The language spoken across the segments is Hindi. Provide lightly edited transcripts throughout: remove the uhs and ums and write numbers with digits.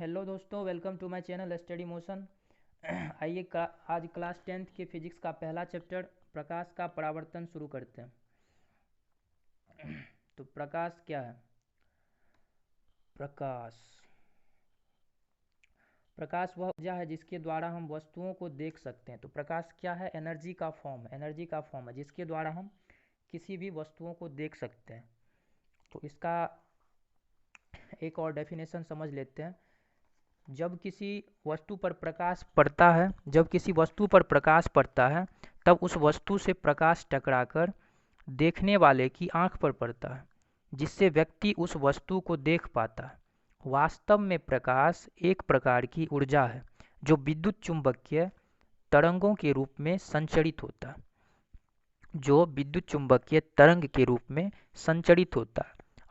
हेलो दोस्तों, welcome to my channel Study Motion. आइए आज क्लास 10th के फिजिक्स का पहला चैप्टर प्रकाश का परावर्तन शुरू करते हैं। तो प्रकाश क्या है? प्रकाश वह ऊर्जा है जिसके द्वारा हम वस्तुओं को देख सकते हैं। तो प्रकाश क्या है? एनर्जी का फॉर्म है जिसके द्वारा हम किसी भी वस्तुओं को देख सकते हैं। तो इसका एक और डेफिनेशन समझ लेते हैं। जब किसी वस्तु पर प्रकाश पड़ता है तब उस वस्तु से प्रकाश टकराकर देखने वाले की आंख पर पड़ता है, जिससे व्यक्ति उस वस्तु को देख पाता है। वास्तव में प्रकाश एक प्रकार की ऊर्जा है जो विद्युत चुंबकीय तरंगों के रूप में संचरित होता है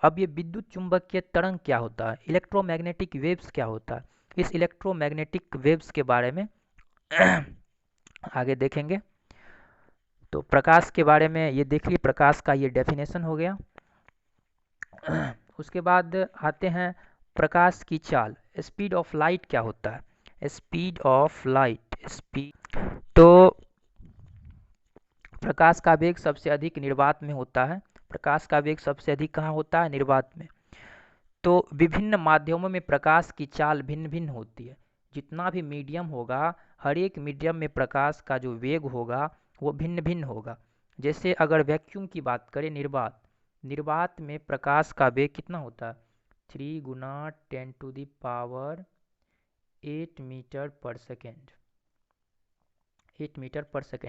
अब ये विद्युत चुंबकीय तरंग क्या होता है, इलेक्ट्रोमैग्नेटिक वेव्स क्या होता है, इस इलेक्ट्रोमैग्नेटिक वेव्स के बारे में आगे देखेंगे। तो प्रकाश के बारे में ये देख लिए, प्रकाश का ये डेफिनेशन हो गया। उसके बाद आते हैं प्रकाश की चाल, स्पीड ऑफ लाइट क्या होता है, तो प्रकाश का वेग सबसे अधिक निर्वात में होता है। प्रकाश का वेग सबसे अधिक कहाँ होता है? निर्वात में। तो विभिन्न माध्यमों में प्रकाश की चाल भिन्न भिन्न होती है। जितना भी मीडियम होगा, हर एक मीडियम में प्रकाश का जो वेग होगा वो भिन्न भिन्न होगा। जैसे अगर वैक्यूम की बात करें, निर्वात में प्रकाश का वेग कितना होता है? 3 गुना 10⁸ मीटर पर सेकेंड।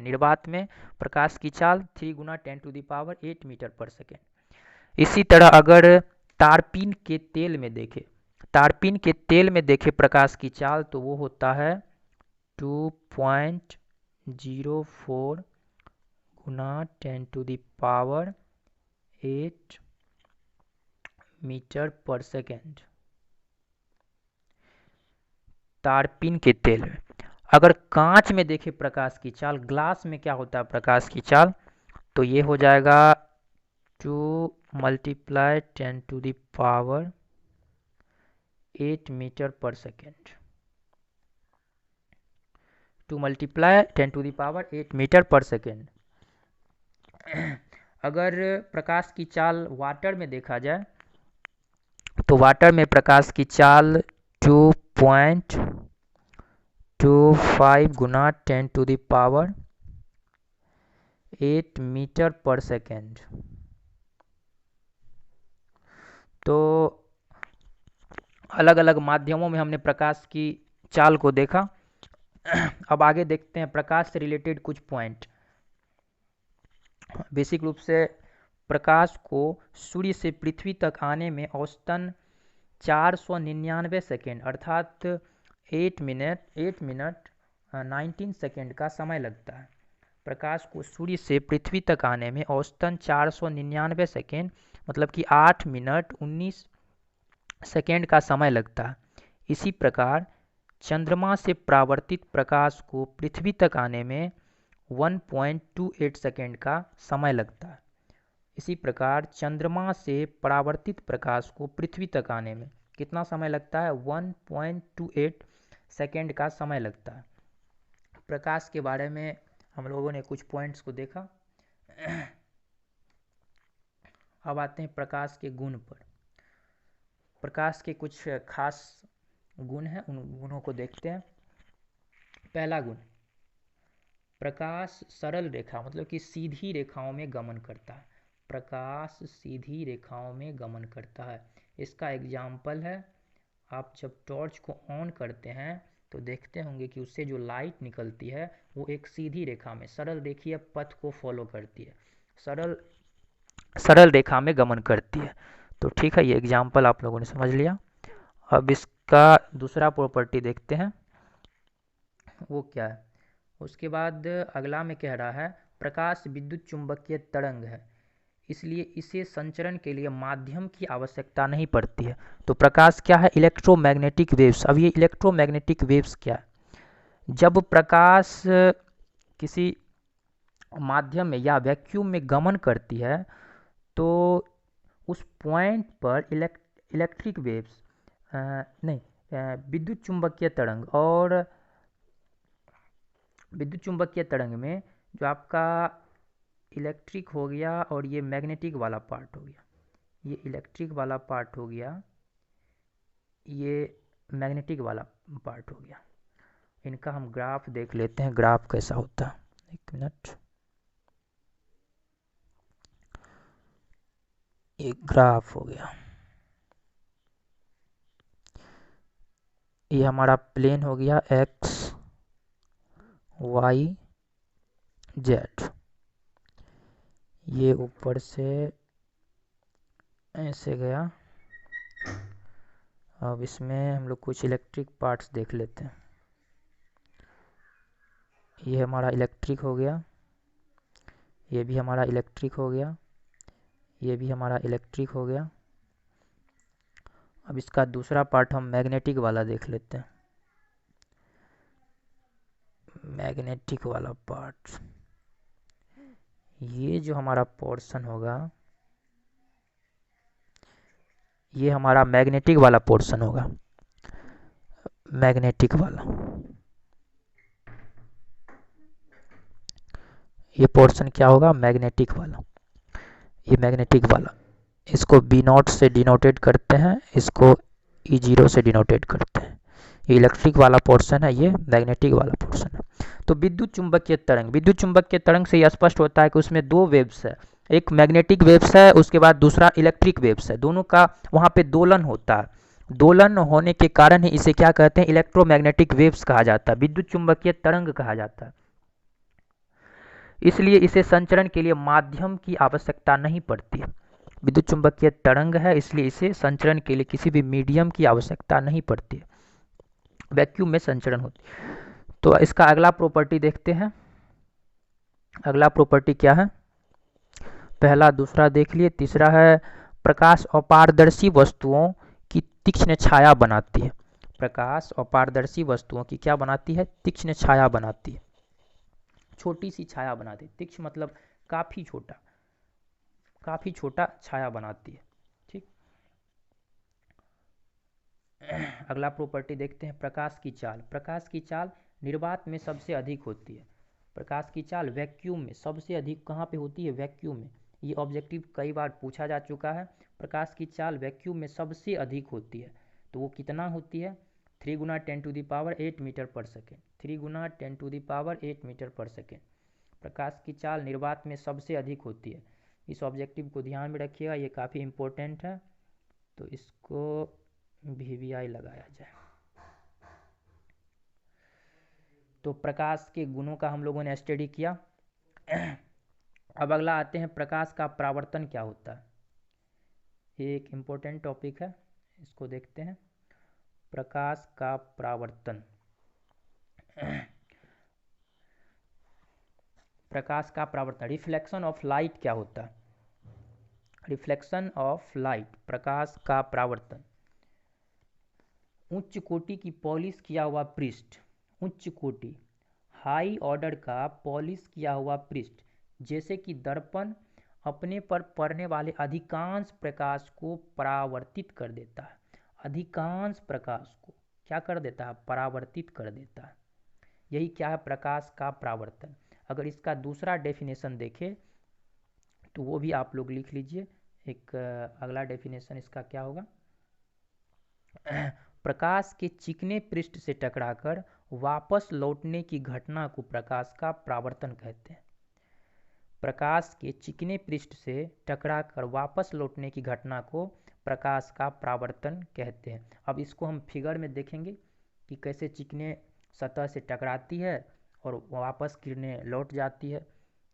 निर्वात में प्रकाश की चाल 3 गुना 10⁸ मीटर पर सेकेंड। इसी तरह अगर तारपीन के तेल में देखे प्रकाश की चाल, तो वो होता है 2.04 गुना 10⁸ मीटर पर सेकेंड। तारपीन के तेल में। अगर कांच में देखे प्रकाश की चाल, ग्लास में क्या होता है प्रकाश की चाल, तो ये हो जाएगा 2 × 10⁸ मीटर पर सेकेंड। 2 × 10⁸ मीटर पर सेकेंड। अगर प्रकाश की चाल वाटर में देखा जाए, तो वाटर में प्रकाश की चाल 2.25 गुना 10⁸ मीटर पर सेकेंड। तो अलग अलग माध्यमों में हमने प्रकाश की चाल को देखा। अब आगे देखते हैं प्रकाश से रिलेटेड कुछ पॉइंट। बेसिक रूप से प्रकाश को सूर्य से पृथ्वी तक आने में औसतन 499 सेकेंड अर्थात 8 मिनट 19 सेकेंड का समय लगता है। प्रकाश को सूर्य से पृथ्वी तक आने में औसतन 499 सेकेंड मतलब कि 8 मिनट 19 सेकेंड का समय लगता है। इसी प्रकार चंद्रमा से परावर्तित प्रकाश को पृथ्वी तक आने में 1.28 सेकेंड का समय लगता है। इसी प्रकार चंद्रमा से परावर्तित प्रकाश को पृथ्वी तक आने में कितना समय लगता है? 1.28 सेकेंड का समय लगता है। प्रकाश के बारे में हम लोगों ने कुछ पॉइंट्स को देखा। अब आते हैं प्रकाश के गुण पर। प्रकाश के कुछ खास गुण हैं, उन गुणों को देखते हैं। पहला गुण, प्रकाश सरल रेखा मतलब कि सीधी रेखाओं में गमन करता है। प्रकाश सीधी रेखाओं में गमन करता है। इसका एग्जाम्पल है, आप जब टॉर्च को ऑन करते हैं तो देखते होंगे कि उससे जो लाइट निकलती है वो एक सीधी रेखा में सरल रेखीय पथ को फॉलो करती है, सरल रेखा में गमन करती है। तो ठीक है, ये एग्जाम्पल आप लोगों ने समझ लिया। अब इसका दूसरा प्रॉपर्टी देखते हैं, वो क्या है। उसके बाद अगला में कह रहा है प्रकाश विद्युत चुंबकीय तरंग है, इसलिए इसे संचरण के लिए माध्यम की आवश्यकता नहीं पड़ती है। तो प्रकाश क्या है? Electromagnetic waves. अब ये इलेक्ट्रोमैग्नेटिक वेव्स क्या है? जब प्रकाश किसी माध्यम में या वैक्यूम में गमन करती है तो उस पॉइंट पर इलेक्ट्रिक वेव्स विद्युत चुंबकीय तरंग, और विद्युत चुंबकीय तरंग में जो आपका इलेक्ट्रिक हो गया और ये मैग्नेटिक वाला पार्ट हो गया, ये इलेक्ट्रिक वाला पार्ट हो गया, ये मैग्नेटिक वाला पार्ट हो गया। इनका हम ग्राफ देख लेते हैं, ग्राफ कैसा होता है। एक मिनट, ये ग्राफ हो गया, ये हमारा प्लेन हो गया एक्स वाई जेड, ये ऊपर से ऐसे गया। अब इसमें हम लोग कुछ इलेक्ट्रिक पार्ट्स देख लेते हैं। ये हमारा इलेक्ट्रिक हो गया, ये भी हमारा इलेक्ट्रिक हो गया, ये भी हमारा इलेक्ट्रिक हो गया। अब इसका दूसरा पार्ट हम मैग्नेटिक वाला देख लेते हैं। मैग्नेटिक वाला पार्ट, ये जो हमारा पोर्शन होगा, ये हमारा मैग्नेटिक वाला पोर्शन होगा, मैग्नेटिक वाला। ये पोर्शन क्या होगा, मैग्नेटिक वाला, ये मैग्नेटिक वाला। इसको बी नॉट से डिनोटेड करते हैं, इसको ई जीरो से डिनोटेड करते हैं। ये इलेक्ट्रिक वाला पोर्शन है, ये मैग्नेटिक वाला पोर्शन है। तो विद्युत चुंबकीय तरंग, विद्युत चुंबकीय तरंग से यह स्पष्ट होता है कि उसमें दो वेव्स है, एक मैग्नेटिक वेव्स है, उसके बाद दूसरा इलेक्ट्रिक वेव्स है। दोनों का वहाँ पे दोलन होता है। दोलन होने के कारण ही इसे क्या कहते हैं, इलेक्ट्रोमैग्नेटिक वेव्स कहा जाता है, विद्युत चुंबकीय तरंग कहा जाता है। इसलिए इसे संचरण के लिए माध्यम की आवश्यकता नहीं पड़ती है। विद्युत चुंबकीय तरंग है, इसलिए इसे संचरण के लिए किसी भी मीडियम की आवश्यकता नहीं पड़ती है, वैक्यूम में संचरण होती है। तो इसका अगला प्रॉपर्टी देखते हैं। अगला प्रॉपर्टी क्या है, पहला दूसरा देख लिए, तीसरा है प्रकाश अपारदर्शी वस्तुओं की तीक्ष्ण छाया बनाती है। प्रकाश अपारदर्शी वस्तुओं की क्या बनाती है, तीक्ष्ण छाया बनाती है, छोटी सी छाया बनाती है। तीक्ष्ण मतलब काफी छोटा, काफी छोटा छाया बनाती है। ठीक, अगला प्रॉपर्टी देखते हैं, प्रकाश की चाल। प्रकाश की चाल निर्वात में सबसे अधिक होती है। प्रकाश की चाल वैक्यूम में सबसे अधिक कहाँ पे होती है, वैक्यूम में। ये ऑब्जेक्टिव कई बार पूछा जा चुका है। प्रकाश की चाल वैक्यूम में सबसे अधिक होती है, तो वो कितना होती है, 3 गुना 10⁸ मीटर पर सेकेंड, 3 गुना 10⁸ मीटर पर सेकेंड। प्रकाश की चाल निर्वात में सबसे अधिक होती है। इस ऑब्जेक्टिव को ध्यान में रखिएगा, ये काफ़ी इम्पोर्टेंट है, तो इसको VVI लगाया जाए। तो प्रकाश के गुणों का हम लोगों ने स्टडी किया। अब अगला आते हैं, प्रकाश का परावर्तन क्या होता है। ये एक इम्पोर्टेंट टॉपिक है, इसको देखते हैं। प्रकाश का परावर्तन, प्रकाश का परावर्तन, रिफ्लेक्शन ऑफ लाइट क्या होता है। रिफ्लेक्शन ऑफ लाइट, प्रकाश का परावर्तन। उच्च कोटि की पॉलिश किया हुआ पृष्ठ, उच्च कोटि हाई ऑर्डर का पॉलिश किया हुआ पृष्ठ, जैसे कि दर्पण अपने पर पड़ने वाले अधिकांश प्रकाश को परावर्तित कर देता है। अधिकांश प्रकाश को क्या कर देता है, परावर्तित कर देता है। यही क्या है, प्रकाश का परावर्तन। अगर इसका दूसरा डेफिनेशन देखें तो वो भी आप लोग लिख लीजिए। एक अगला डेफिनेशन इसका क्या होगा, प्रकाश के चिकने पृष्ठ से टकराकर वापस लौटने की घटना को प्रकाश का परावर्तन कहते हैं। प्रकाश के चिकने पृष्ठ से टकराकर वापस लौटने की घटना को प्रकाश का परावर्तन कहते हैं। अब इसको हम फिगर में देखेंगे कि कैसे चिकने सतह से टकराती है और वापस किरणें लौट जाती है,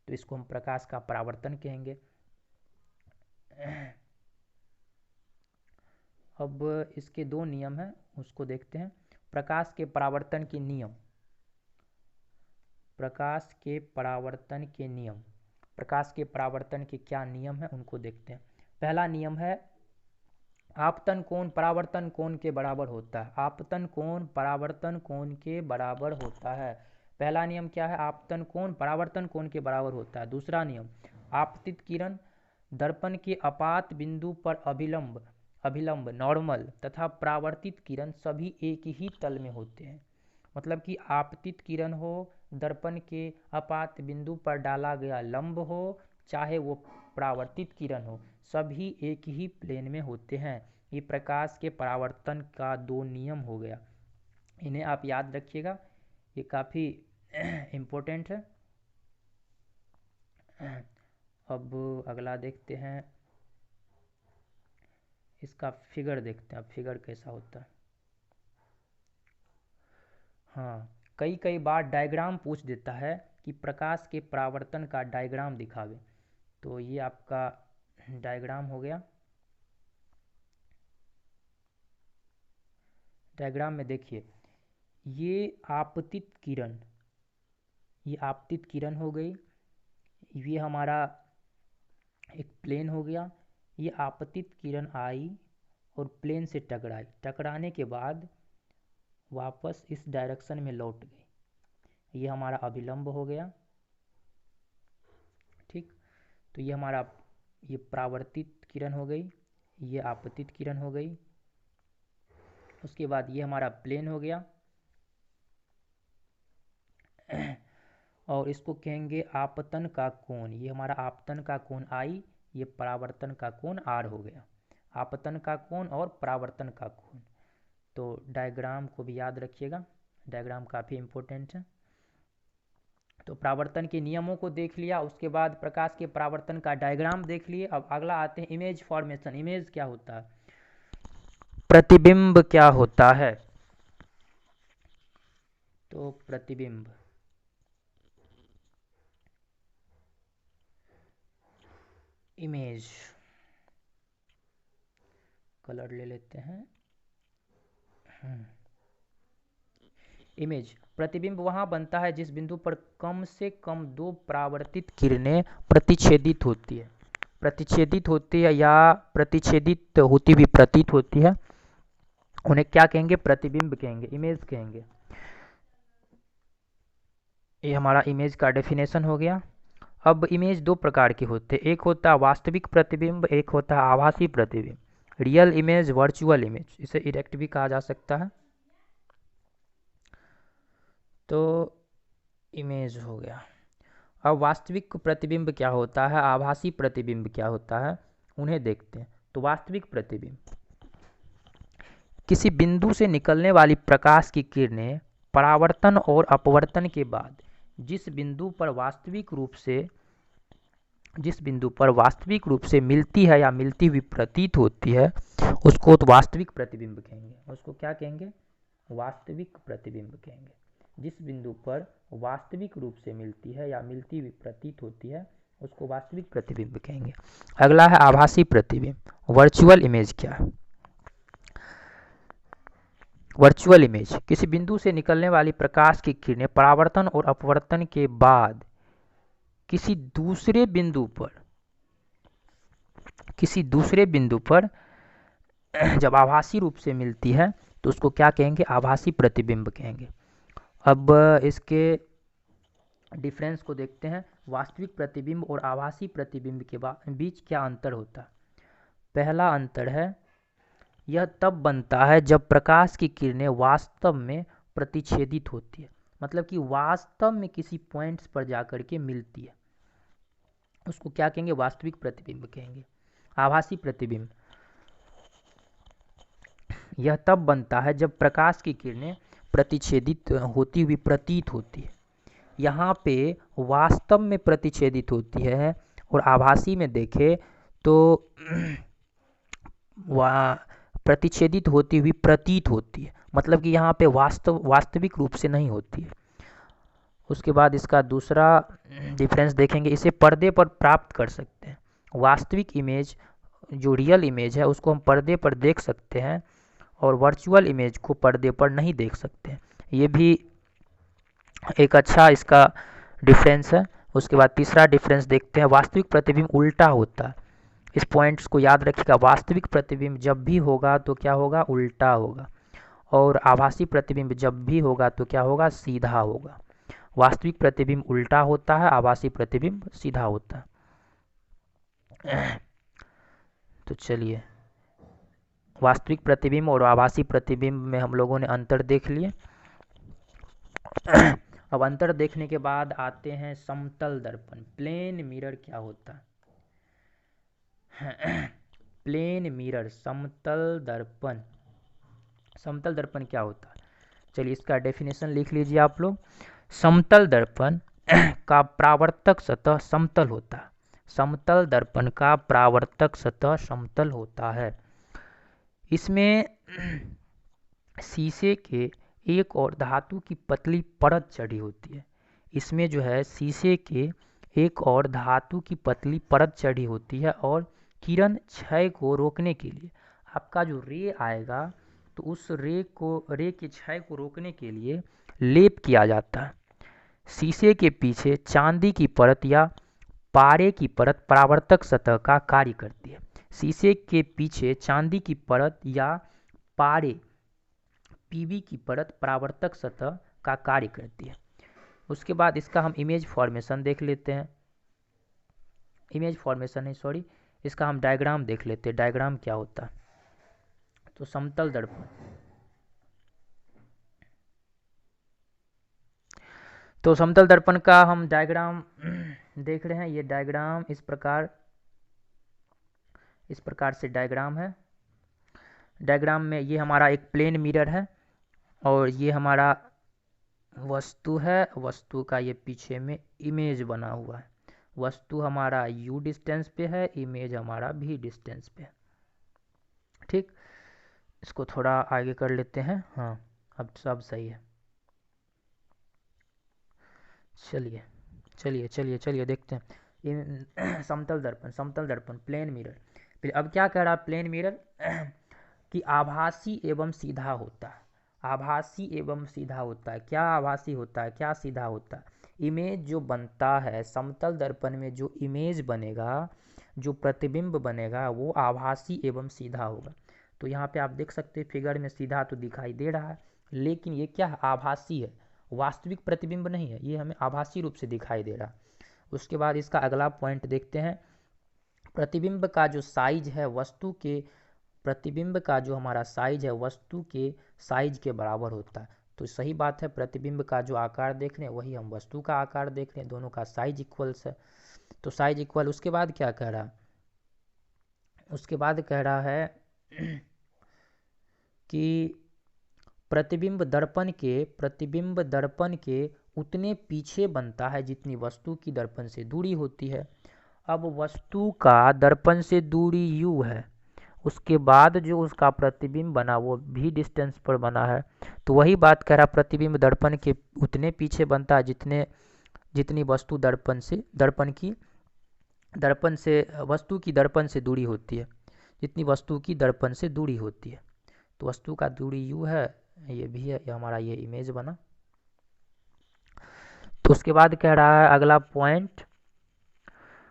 तो इसको हम प्रकाश का परावर्तन कहेंगे। अब इसके दो नियम हैं, उसको देखते हैं। प्रकाश के परावर्तन के नियम, प्रकाश के परावर्तन के नियम, प्रकाश के परावर्तन के क्या नियम हैं उनको देखते हैं। पहला नियम है, आपतन कोण परावर्तन कोण के बराबर होता है। आपतन कोण परावर्तन कोण के बराबर होता है। पहला नियम क्या है, आपतन कोण परावर्तन कोण के बराबर होता है। दूसरा नियम, आपतित किरण दर्पण के आपात बिंदु पर अभिलंब अभिलंब नॉर्मल तथा परावर्तित किरण सभी एक ही तल में होते हैं। मतलब कि आपतित किरण हो, दर्पण के आपात बिंदु पर डाला गया लंब हो, चाहे वो परावर्तित किरण हो, सभी एक ही प्लेन में होते हैं। ये प्रकाश के परावर्तन का दो नियम हो गया, इन्हें आप याद रखिएगा, ये काफ़ी इम्पोर्टेंट है। अब अगला देखते हैं, इसका फिगर देखते हैं। अब फिगर कैसा होता है। हाँ, कई बार डायग्राम पूछ देता है कि प्रकाश के परावर्तन का डायग्राम दिखावे। तो ये आपका डायग्राम हो गया। डायग्राम में देखिए, ये आपतित किरण, ये आपतित किरण हो गई, ये हमारा एक प्लेन हो गया। ये आपतित किरण आई और प्लेन से टकराई, टकराने के बाद वापस इस डायरेक्शन में लौट गई। ये हमारा अभिलंब हो गया, ठीक। तो ये हमारा ये परावर्तित किरण हो गई, ये आपतित किरण हो गई। उसके बाद ये हमारा प्लेन हो गया और इसको कहेंगे आपतन का कोण। ये हमारा आपतन का कोण आई, ये परावर्तन का कोण आर हो गया। आपतन का कोण और परावर्तन का कोण। तो डायग्राम को भी याद रखिएगा, डायग्राम काफ़ी इम्पोर्टेंट है। तो परावर्तन के नियमों को देख लिया, उसके बाद प्रकाश के परावर्तन का डायग्राम देख लिए। अब अगला आते हैं इमेज फॉर्मेशन। इमेज क्या होता है, प्रतिबिंब क्या होता है। तो प्रतिबिंब, इमेज, कलर ले लेते हैं। इमेज, प्रतिबिंब वहाँ बनता है जिस बिंदु पर कम से कम दो परावर्तित किरणें प्रतिच्छेदित होती है। प्रतिच्छेदित होती है या प्रतिच्छेदित होती हुई प्रतीत होती है, उन्हें क्या कहेंगे, प्रतिबिंब कहेंगे, इमेज कहेंगे। ये हमारा इमेज का डेफिनेशन हो गया। अब इमेज दो प्रकार के होते हैं, एक होता है वास्तविक प्रतिबिंब, एक होता है आभासी प्रतिबिंब। रियल इमेज, वर्चुअल इमेज, इसे इरेक्ट भी कहा जा सकता है। तो इमेज हो गया। अब वास्तविक प्रतिबिंब क्या होता है, आभासी प्रतिबिंब क्या होता है, उन्हें देखते हैं। तो वास्तविक प्रतिबिंब, किसी बिंदु से निकलने वाली प्रकाश की किरणें परावर्तन और अपवर्तन के बाद जिस बिंदु पर वास्तविक रूप से मिलती है या मिलती हुई प्रतीत होती है, उसको तो वास्तविक प्रतिबिंब कहेंगे। उसको क्या कहेंगे, वास्तविक प्रतिबिंब कहेंगे। जिस बिंदु पर वास्तविक रूप से मिलती है या मिलती हुई प्रतीत होती है, उसको वास्तविक प्रतिबिंब कहेंगे। अगला है आभासी प्रतिबिंब, वर्चुअल इमेज क्या है। वर्चुअल इमेज, किसी बिंदु से निकलने वाली प्रकाश की किरणें परावर्तन और अपवर्तन के बाद किसी दूसरे बिंदु पर जब आभासी रूप से मिलती है तो उसको क्या कहेंगे, आभासी प्रतिबिंब कहेंगे। अब इसके डिफरेंस को देखते हैं। वास्तविक प्रतिबिंब और आभासी प्रतिबिंब के बीच क्या अंतर होता है। पहला अंतर है, यह तब बनता है जब प्रकाश की किरणें वास्तव में प्रतिच्छेदित होती है, मतलब कि वास्तव में किसी पॉइंट्स पर जाकर के मिलती है, उसको क्या कहेंगे, वास्तविक प्रतिबिंब कहेंगे। आभासी प्रतिबिंब, यह तब बनता है जब प्रकाश की किरणें प्रतिच्छेदित होती हुई प्रतीत होती है। यहाँ पे वास्तव में प्रतिच्छेदित होती है और आभासी में देखें तो प्रतिच्छेदित होती हुई प्रतीत होती है, मतलब कि यहाँ पे वास्तविक रूप से नहीं होती है। उसके बाद इसका दूसरा डिफरेंस देखेंगे, इसे पर्दे पर प्राप्त कर सकते हैं। वास्तविक इमेज जो रियल इमेज है उसको हम पर्दे पर देख सकते हैं और वर्चुअल इमेज को पर्दे पर नहीं देख सकते। ये भी एक अच्छा इसका डिफरेंस है। उसके बाद तीसरा डिफरेंस देखते हैं, वास्तविक प्रतिबिंब उल्टा होता है। इस पॉइंट्स को याद रखिएगा, वास्तविक प्रतिबिंब जब भी होगा तो क्या होगा, उल्टा होगा, और आभासी प्रतिबिंब जब भी होगा तो क्या होगा, सीधा होगा। वास्तविक प्रतिबिंब उल्टा होता है, आभासी प्रतिबिंब सीधा होता है। तो चलिए वास्तविक प्रतिबिंब और आभासी प्रतिबिंब में हम लोगों ने अंतर देख लिए। अब अंतर देखने के बाद आते हैं समतल दर्पण। प्लेन मिरर क्या होता है? प्लेन मिरर, समतल दर्पण। समतल दर्पण क्या होता है? चलिए इसका डेफिनेशन लिख लीजिए आप लोग। समतल दर्पण का परावर्तक सतह समतल होता है। समतल दर्पण का परावर्तक सतह समतल होता है। इसमें शीशे के एक और धातु की पतली परत चढ़ी होती है। इसमें जो है शीशे के एक और धातु की पतली परत चढ़ी होती है और किरण क्षय को रोकने के लिए आपका जो रे आएगा तो उस रे के क्षय को रोकने के लिए लेप किया जाता है। शीशे के पीछे चांदी की परत या पारे की परत परावर्तक सतह का कार्य करती है। शीशे के पीछे चांदी की परत या पारे पीवी की परत परावर्तक सतह का कार्य करती है। उसके बाद इसका हम इमेज फॉर्मेशन देख लेते हैं। इमेज फॉर्मेशन है, सॉरी, इसका हम डायग्राम देख लेते हैं। डायग्राम क्या होता है? तो समतल दर्पण, तो समतल दर्पण का हम डायग्राम देख रहे हैं। ये डायग्राम इस प्रकार से डायग्राम है। डायग्राम में ये हमारा एक प्लेन मिरर है और ये हमारा वस्तु है। वस्तु का ये पीछे में इमेज बना हुआ है। वस्तु हमारा u डिस्टेंस पे है, इमेज हमारा v डिस्टेंस पे है। ठीक, इसको थोड़ा आगे कर लेते हैं। हाँ, अब सब सही है। चलिए चलिए चलिए चलिए देखते हैं समतल दर्पण प्लेन मिरर। फिर अब क्या कह रहा है प्लेन मिरर कि आभासी एवं सीधा होता है। आभासी एवं सीधा होता है। क्या आभासी होता है, क्या सीधा होता है? इमेज जो बनता है समतल दर्पण में, जो इमेज बनेगा, जो प्रतिबिंब बनेगा, वो आभासी एवं सीधा होगा। तो यहाँ पे आप देख सकते हैं फिगर में सीधा तो दिखाई दे रहा है, लेकिन ये क्या है? आभासी है, वास्तविक प्रतिबिंब नहीं है, ये हमें आभासी रूप से दिखाई दे रहा। उसके बाद इसका अगला पॉइंट देखते हैं। प्रतिबिंब का जो साइज है वस्तु के, प्रतिबिंब का जो हमारा साइज है वस्तु के साइज के बराबर होता है। तो सही बात है, प्रतिबिंब का जो आकार देख रहे हैं वही हम वस्तु का आकार देख रहे हैं, दोनों का साइज इक्वल्स है। तो साइज इक्वल। उसके बाद क्या कह रहा है? उसके बाद कह रहा है कि प्रतिबिंब दर्पण के उतने पीछे बनता है जितनी वस्तु की दर्पण से दूरी होती है। अब वस्तु का दर्पण से दूरी u है, उसके बाद जो उसका प्रतिबिंब बना वो v डिस्टेंस पर बना है। तो वही बात कह रहा, प्रतिबिंब दर्पण के उतने पीछे बनता है जितनी वस्तु वस्तु की दर्पण से दूरी होती है, जितनी वस्तु की दर्पण से दूरी होती है। तो वस्तु का दूरी u है, ये भी है, ये हमारा ये इमेज बना। तो उसके बाद कह रहा है अगला पॉइंट,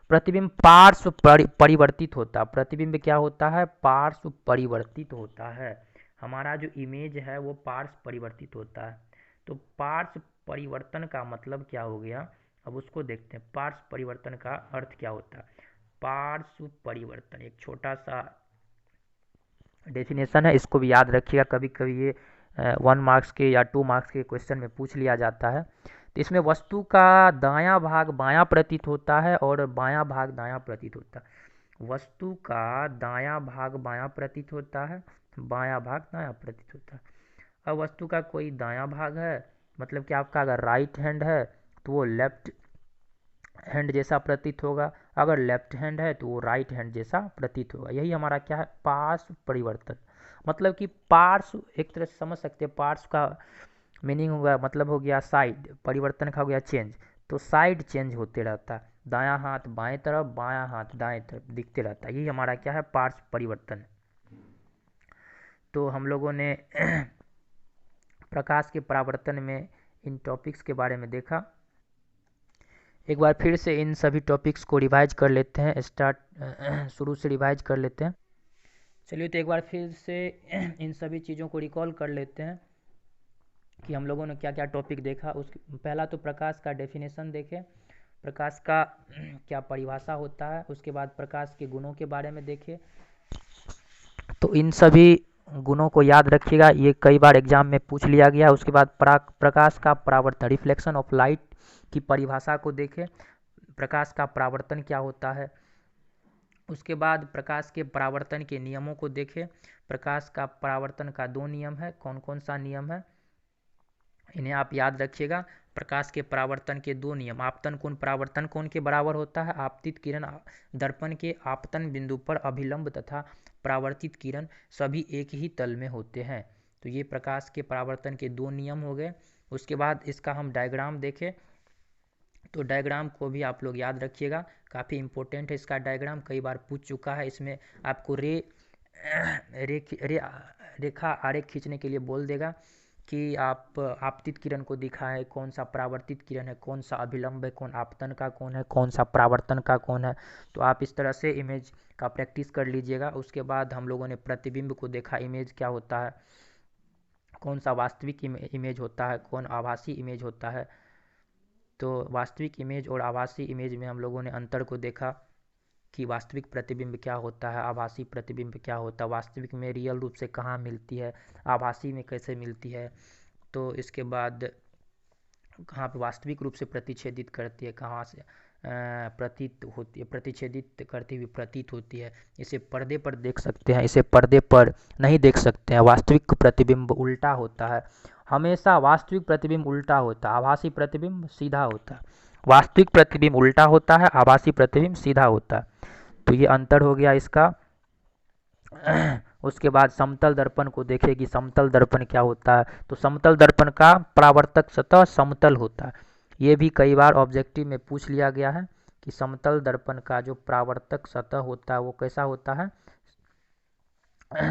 प्रतिबिंब पार्श्व परिवर्तित होता है। प्रतिबिंब क्या होता है? पार्श्व परिवर्तित होता है। हमारा जो इमेज है वो पार्श्व परिवर्तित होता है। तो पार्श्व परिवर्तन का मतलब क्या हो गया, अब उसको देखते हैं। पार्श्व परिवर्तन का अर्थ क्या होता है? पार्श्व परिवर्तन एक छोटा सा डेफिनेशन है, इसको भी याद रखिएगा। कभी कभी ये 1 मार्क्स के या 2 मार्क्स के क्वेश्चन में पूछ लिया जाता है। तो इसमें वस्तु का दायां भाग बायां प्रतीत होता है और बायां भाग दायां प्रतीत होता है। वस्तु का दायां भाग बायां प्रतीत होता है, बायां भाग दायां प्रतीत होता है। अब वस्तु का कोई दायां भाग है, मतलब कि आपका अगर राइट हैंड है तो वो लेफ्ट हैंड जैसा प्रतीत होगा, अगर लेफ्ट हैंड है तो वो राइट हैंड जैसा प्रतीत होगा। यही हमारा क्या है? पार्श्व परिवर्तन। मतलब कि पार्श्व एक तरह से समझ सकते हैं, पार्श्व का मीनिंग होगा, मतलब हो गया साइड, परिवर्तन का हो गया चेंज। तो साइड चेंज होते रहता है, दायां हाथ बाएं तरफ, बायां हाथ दाएं तरफ दिखते रहता है। यही हमारा क्या है? पार्श्व परिवर्तन। तो हम लोगों ने प्रकाश के परावर्तन में इन टॉपिक्स के बारे में देखा। एक बार फिर से इन सभी टॉपिक्स को रिवाइज कर लेते हैं, शुरू से रिवाइज कर लेते हैं। चलिए तो एक बार फिर से इन सभी चीज़ों को रिकॉल कर लेते हैं कि हम लोगों ने क्या क्या टॉपिक देखा। पहला तो प्रकाश का डेफिनेशन देखें, प्रकाश का क्या परिभाषा होता है। उसके बाद प्रकाश के गुणों के बारे में देखें, तो इन सभी गुणों को याद रखिएगा, ये कई बार एग्जाम में पूछ लिया गया। उसके बाद प्रकाश का परावर्तन, रिफ्लेक्शन ऑफ लाइट की परिभाषा को देखें, प्रकाश का परावर्तन क्या होता है। उसके बाद प्रकाश के परावर्तन के नियमों को देखें। प्रकाश का परावर्तन का 2 नियम है, कौन कौन सा नियम है इन्हें आप याद रखिएगा। प्रकाश के परावर्तन के 2 नियम, आपतन कोण परावर्तन कोण के बराबर होता है, आपतित किरण दर्पण के आपतन बिंदु पर अभिलंब तथा परावर्तित किरण सभी एक ही तल में होते हैं। तो ये प्रकाश के परावर्तन के 2 नियम हो गए। उसके बाद इसका हम डायग्राम देखें, तो डायग्राम को भी आप लोग याद रखिएगा, काफ़ी इंपॉर्टेंट है इसका डायग्राम, कई बार पूछ चुका है। इसमें आपको रेखा आरेख खींचने के लिए बोल देगा कि आप आपतित किरण को दिखाएं, कौन सा परावर्तित किरण है, कौन सा अभिलंब है, कौन आपतन का कोण है, कौन सा परावर्तन का कोण है। तो आप इस तरह से इमेज का प्रैक्टिस कर लीजिएगा। उसके बाद हम लोगों ने प्रतिबिंब को देखा, इमेज क्या होता है, कौन सा वास्तविक इमेज होता है, कौन आभासी इमेज होता है। तो वास्तविक इमेज और आभासी इमेज में हम लोगों ने अंतर को देखा कि वास्तविक प्रतिबिंब क्या होता है, आभासी प्रतिबिंब क्या होता है, वास्तविक में रियल रूप से कहाँ मिलती है, आभासी में कैसे मिलती है। तो इसके बाद कहाँ पे वास्तविक रूप से प्रतिच्छेदित करती है, कहाँ से प्रतीत होती है, प्रतिच्छेदित करती हुई प्रतीत होती है। इसे पर्दे पर देख सकते हैं, इसे पर्दे पर नहीं देख सकते हैं। वास्तविक प्रतिबिंब उल्टा होता है, हमेशा वास्तविक प्रतिबिंब उल्टा होता है, आभासी प्रतिबिंब सीधा होता है। वास्तविक प्रतिबिंब उल्टा होता है, आभासी प्रतिबिंब सीधा होता है। तो ये अंतर हो गया इसका। उसके बाद समतल दर्पण को देखेगी, समतल दर्पण क्या होता है। तो समतल दर्पण का परावर्तक सतह समतल होता है। ये भी कई बार ऑब्जेक्टिव में पूछ लिया गया है कि समतल दर्पण का जो परावर्तक सतह होता है वो कैसा होता है,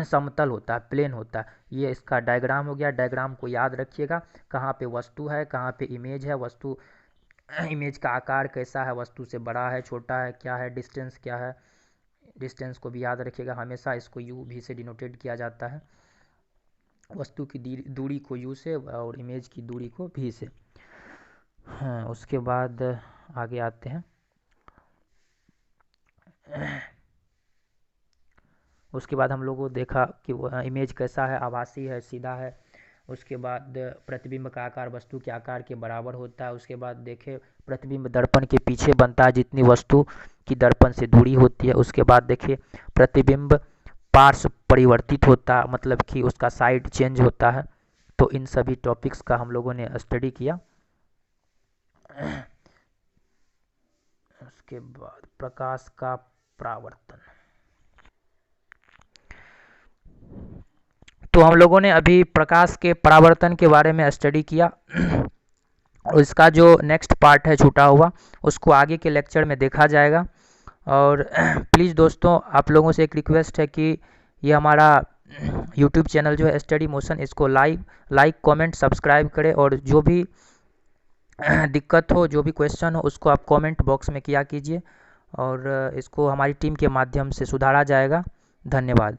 समतल होता है, प्लेन होता है। ये इसका डायग्राम हो गया। डायग्राम को याद रखिएगा, कहाँ पे वस्तु है, कहाँ पे इमेज है, वस्तु इमेज का आकार कैसा है, वस्तु से बड़ा है, छोटा है, क्या है, डिस्टेंस क्या है। डिस्टेंस को भी याद रखिएगा, हमेशा इसको यू भी से डिनोटेड किया जाता है, वस्तु की दूरी को यू से और इमेज की दूरी को भी से। हाँ, उसके बाद आगे आते हैं। उसके बाद हम लोगों को देखा कि वो इमेज कैसा है, आभासी है, सीधा है। उसके बाद प्रतिबिंब का आकार वस्तु के आकार के बराबर होता है। उसके बाद देखे प्रतिबिंब दर्पण के पीछे बनता है जितनी वस्तु की दर्पण से दूरी होती है। उसके बाद देखिए प्रतिबिंब पार्श्व परिवर्तित होता है, मतलब कि उसका साइड चेंज होता है। तो इन सभी टॉपिक्स का हम लोगों ने स्टडी किया। उसके बाद प्रकाश का परावर्तन, तो हम लोगों ने अभी प्रकाश के परावर्तन के बारे में स्टडी किया। और इसका जो नेक्स्ट पार्ट है छूटा हुआ, उसको आगे के लेक्चर में देखा जाएगा। और प्लीज़ दोस्तों, आप लोगों से एक रिक्वेस्ट है कि ये हमारा यूट्यूब चैनल जो है स्टडी मोशन, इसको लाइक कमेंट सब्सक्राइब करें। और जो भी दिक्कत हो, जो भी क्वेश्चन हो, उसको आप कमेंट बॉक्स में किया कीजिए और इसको हमारी टीम के माध्यम से सुधारा जाएगा। धन्यवाद।